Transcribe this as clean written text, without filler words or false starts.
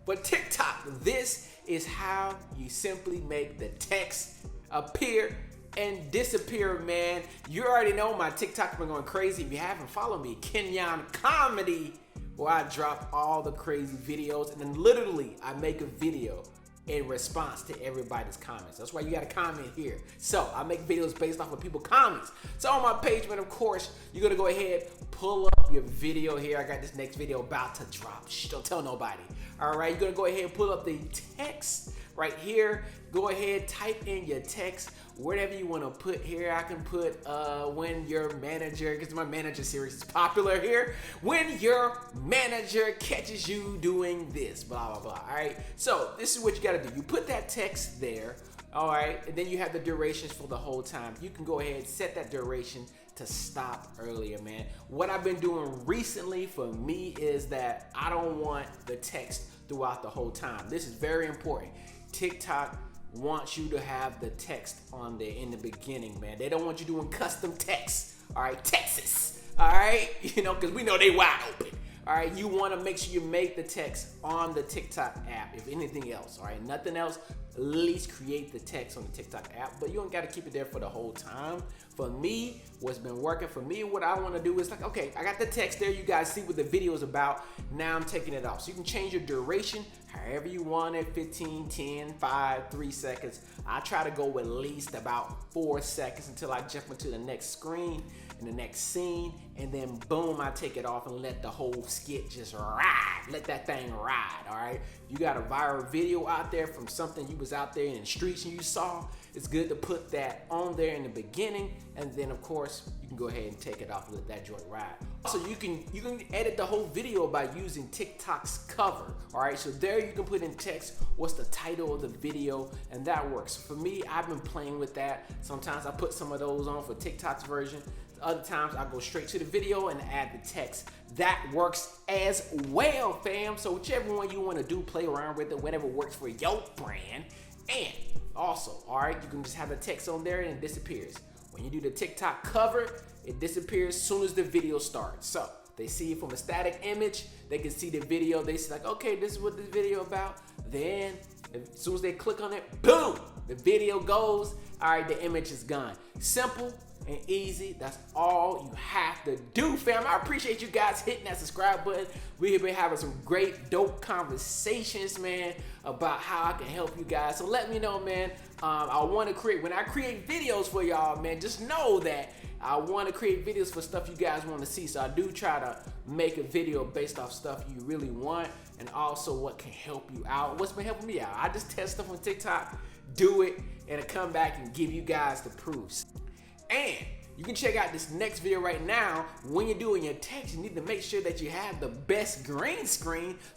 But TikTok, this is how you simply make the text appear and disappear, man. You already know my TikTok been going crazy. If you haven't followed me, Kenyon Comedy, where I drop all the crazy videos, and then literally I make a video in response to everybody's comments. That's why you gotta comment here. So I make videos based off of people's comments. So on my page, man, of course, you're gonna go ahead, pull up your video here. I got this next video about to drop. Shh, don't tell nobody. All right, you're gonna go ahead and pull up the text right here. Go ahead, type in your text, whatever you wanna put here. I can put when your manager, because my manager series is popular here, when your manager catches you doing this, blah, blah, blah, all right? So this is what you gotta do. You put that text there, all right? And then you have the durations for the whole time. You can go ahead and set that duration to stop earlier, man. What I've been doing recently for me is that I don't want the text throughout the whole time. This is very important. TikTok wants you to have the text on there in the beginning, man. They don't want you doing custom text, all right? Texas, all right? You know, because we know they wide open. All right, you want to make sure you make the text on the TikTok app, if anything else, all right? Nothing else, at least create the text on the TikTok app, but you don't got to keep it there for the whole time. For me, what's been working for me, what I want to do is like, okay, I got the text there. You guys see what the video is about. Now I'm taking it off. So you can change your duration however you want it, 15, 10, 5, 3 seconds. I try to go at least about 4 seconds until I jump into the next screen and the next scene, and then boom, I take it off and let the whole skit just ride. Let that thing ride, all right? You got a viral video out there from something you was out there in the streets and you saw, it's good to put that on there in the beginning, and then of course, you can go ahead and take it off and let that joint ride. Also, you can edit the whole video by using TikTok's cover, all right? So there you can put in text, what's the title of the video, and that works. For me, I've been playing with that. Sometimes I put some of those on for TikTok's version. Other times I go straight to the video and add the text. That works as well, fam. So whichever one you want to do, play around with it, whatever works for your brand. And also, all right, you can just have the text on there and it disappears. When you do the TikTok cover, it disappears as soon as the video starts. So they see it from a static image, they can see the video, they see like, okay, this is what this video about. Then as soon as they click on it, boom, the video goes. All right, the image is gone. Simple and easy. That's all you have to do, fam. I appreciate you guys hitting that subscribe button. We have been having some great, dope conversations, man, about how I can help you guys. So let me know, man. I want to create, when I create videos for y'all, man, just know that I want to create videos for stuff you guys want to see. So I do try to make a video based off stuff you really want, and also what can help you out. What's been helping me out? I just test stuff on TikTok, do it, and I come back and give you guys the proofs. And you can check out this next video right now. When you're doing your text, you need to make sure that you have the best green screen